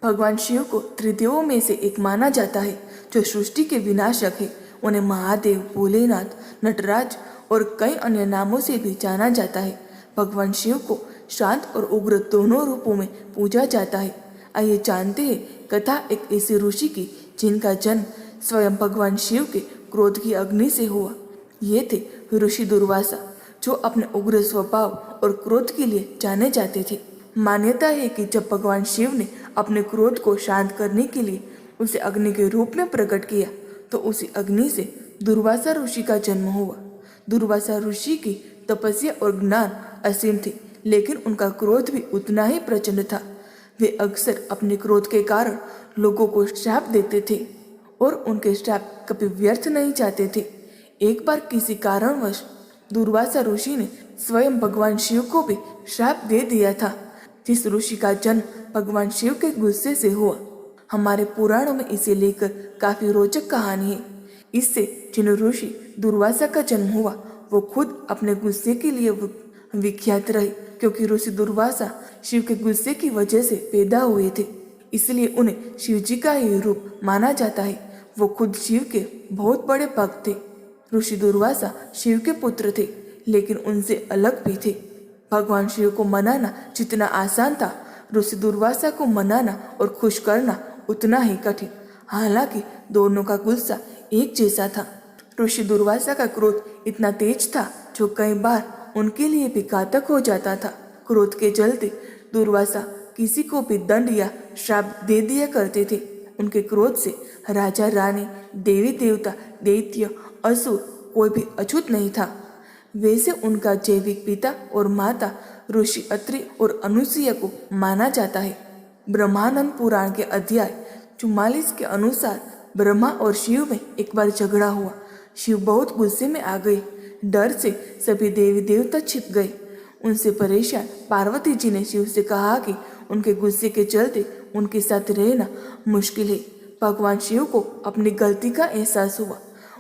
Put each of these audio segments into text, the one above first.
भगवान शिव को त्रिदेवों में से एक माना जाता है जो सृष्टि के विनाशक है। उन्हें महादेव, भोलेनाथ, नटराज और कई अन्य नामों से भी जाना जाता है। भगवान शिव को शांत और उग्र दोनों रूपों में पूजा जाता है। आइए जानते हैं कथा एक ऐसे ऋषि की जिनका जन्म स्वयं भगवान शिव के क्रोध की अग्नि से हुआ। ये थे ऋषि दुर्वासा, जो अपने उग्र स्वभाव और क्रोध के लिए जाने जाते थे। मान्यता है कि जब भगवान शिव ने अपने क्रोध को शांत करने के लिए उसे अग्नि के रूप में प्रकट किया तो उसी अग्नि से दुर्वासा ऋषि का जन्म हुआ। दुर्वासा ऋषि की तपस्या और ज्ञान असीम थे, लेकिन उनका क्रोध भी उतना ही प्रचंड था। वे अक्सर अपने क्रोध के कारण लोगों को श्राप देते थे और उनके श्राप कभी व्यर्थ नहीं जाते थे। एक बार किसी कारणवश दुर्वासा ऋषि ने स्वयं भगवान शिव को भी श्राप दे दिया था, जिस ऋषि का जन्म भगवान शिव के गुस्से से हुआ। हमारे पुराणों में इसे लेकर काफी रोचक कहानी है। इससे जिन ऋषि दुर्वासा का जन्म हुआ वो खुद अपने गुस्से के लिए विख्यात रहे, क्योंकि ऋषि दुर्वासा शिव के गुस्से की वजह से पैदा हुए थे, इसलिए उन्हें शिव जी का ही रूप माना जाता है। वो खुद शिव के बहुत बड़े भक्त थे। ऋषि दुर्वासा शिव के पुत्र थे, लेकिन उनसे अलग भी थे। भगवान शिव को मनाना जितना आसान था, ऋषि दुर्वासा को मनाना और खुश करना उतना ही कठिन। हालांकि दोनों का गुस्सा एक जैसा था। ऋषि दुर्वासा का क्रोध इतना तेज था जो कई बार उनके लिए भी घातक हो जाता था। क्रोध के चलते दुर्वासा किसी को भी दंड या श्राप दे दिया करते थे। उनके क्रोध से राजा, रानी, देवी देवता, दैत्य, असुर कोई भी अछूत नहीं था। वैसे उनका जैविक पिता और माता ऋषि अत्रि और अनुसुईया को माना जाता है। ब्रह्मानंद पुराण के अध्याय 44 के अनुसार ब्रह्मा और शिव में एक बार झगड़ा हुआ। शिव बहुत गुस्से में आ गए। डर से सभी देवी देवता छिप गए। उनसे परेशान पार्वती जी ने शिव से कहा कि उनके गुस्से के चलते उनके साथ रहना मुश्किल है। भगवान शिव को अपनी गलती का एहसास हुआ।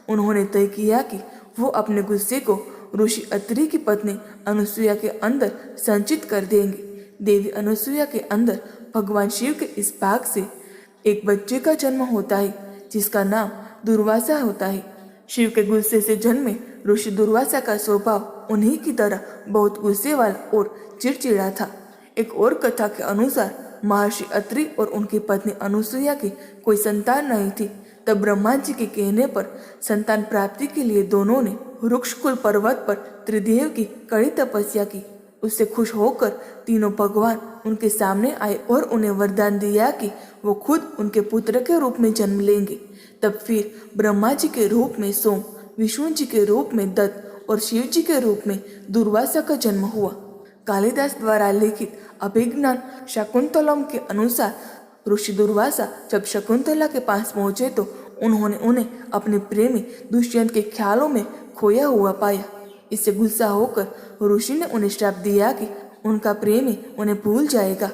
उन्होंने तय किया कि वो अपने गुस्से को ऋषि अत्रि की पत्नी अनुसुईया के अंदर संचित कर देंगे। देवी अनुसुईया के अंदर भगवान शिव के इस भाग से एक बच्चे का जन्म होता है, जिसका नाम दुर्वासा होता है। शिव के गुस्से से जन्मे ऋषि दुर्वासा का स्वभाव उन्हीं की तरह बहुत गुस्से वाला और चिड़चिड़ा था। एक और कथा के अनुसार महर्षि अत्रि और उनकी पत्नी अनुसुईया की कोई संतान नहीं थी। तब ब्रह्मा जी के कहने पर संतान प्राप्ति के लिए दोनों ने वृक्षकुल पर्वत पर त्रिदेव की कड़ी तपस्या की। उससे खुश होकर तीनों भगवान उनके सामने आए और उन्हें वरदान दिया कि वो खुद उनके पुत्र के रूप में जन्म लेंगे। तब फिर ब्रह्मा जी के रूप में सोम, विष्णु जी के रूप में दत्त और शिव जी के रूप में दुर्वासा का जन्म हुआ। कालिदास द्वारा लिखित अभिज्ञान शकुंतलम के अनुसार ऋषि दुर्वासा जब शकुंतला के पास पहुंचे तो उन्होंने उन्हें अपने प्रेमी दुष्यंत के ख्यालों में खोया हुआ पाया। इससे गुस्सा होकर ऋषि ने उन्हें श्राप दिया कि उनका प्रेमी उन्हें भूल जाएगा।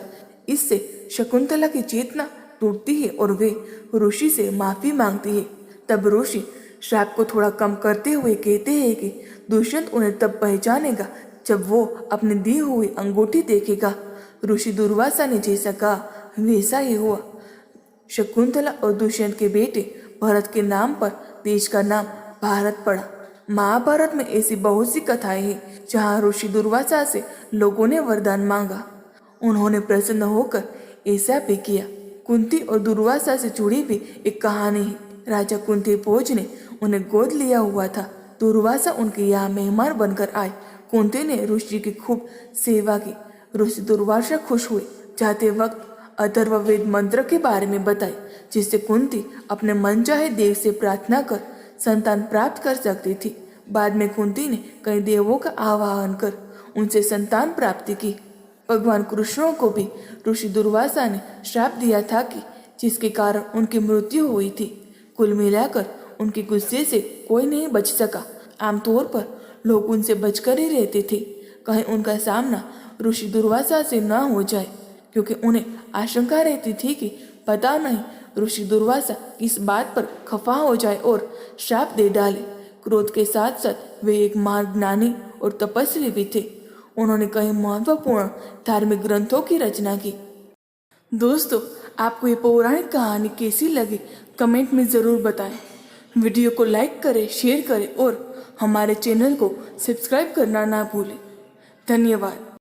इससे शकुंतला की चेतना टूटती है और वे ऋषि से माफी मांगती है। तब ऋषि श्राप को थोड़ा कम करते हुए कहते हैं कि दुष्यंत उन्हें तब पहचानेगा जब वो अपनी दी हुई अंगूठी देखेगा। ऋषि दुर्वासा ने जैसा कहा वैसा ही हुआ। शकुंतला और दुष्यंत के बेटे भरत के नाम पर देश का नाम भारत पड़ा। महाभारत में ऐसी बहुत सी कथाएं हैं जहाँ ऋषि दुर्वासा से लोगों ने वरदान मांगा। उन्होंने प्रसन्न होकर ऐसा भी किया। कुंती और दुर्वासा से जुड़ी भी एक कहानी है। राजा कुंती भोज ने उन्हें गोद लिया हुआ था। दुर्वासा उनके यहाँ मेहमान बनकर आए। कुंती ने ऋषि की खूब सेवा की। ऋषि दुर्वासा खुश हुए। जाते वक्त अथर्ववेद मंत्र के बारे में बताए, जिससे कुंती अपने मनचाहे देव से प्रार्थना कर संतान प्राप्त कर सकती थी। बाद में कुंती ने कई देवों का आवाहन कर उनसे संतान प्राप्ति की। भगवान कृष्ण को भी ऋषि दुर्वासा ने श्राप दिया था कि जिसके कारण उनकी मृत्यु हुई थी। कुल मिलाकर उनके गुस्से से कोई नहीं बच सका। आमतौर पर लोग उनसे बचकर ही रहते थे, कहीं उनका सामना ऋषि दुर्वासा से न हो जाए, क्योंकि उन्हें आशंका रहती थी कि पता नहीं ऋषि दुर्वासा किस बात पर खफा हो जाए और श्राप दे डाले। क्रोध के साथ साथ वे एक महाज्ञानी और तपस्वी भी थे। उन्होंने कई महत्वपूर्ण धार्मिक ग्रंथों की रचना की। दोस्तों, आपको ये पौराणिक कहानी कैसी लगी कमेंट में ज़रूर बताएं। वीडियो को लाइक करें, शेयर करें और हमारे चैनल को सब्सक्राइब करना ना भूलें। धन्यवाद।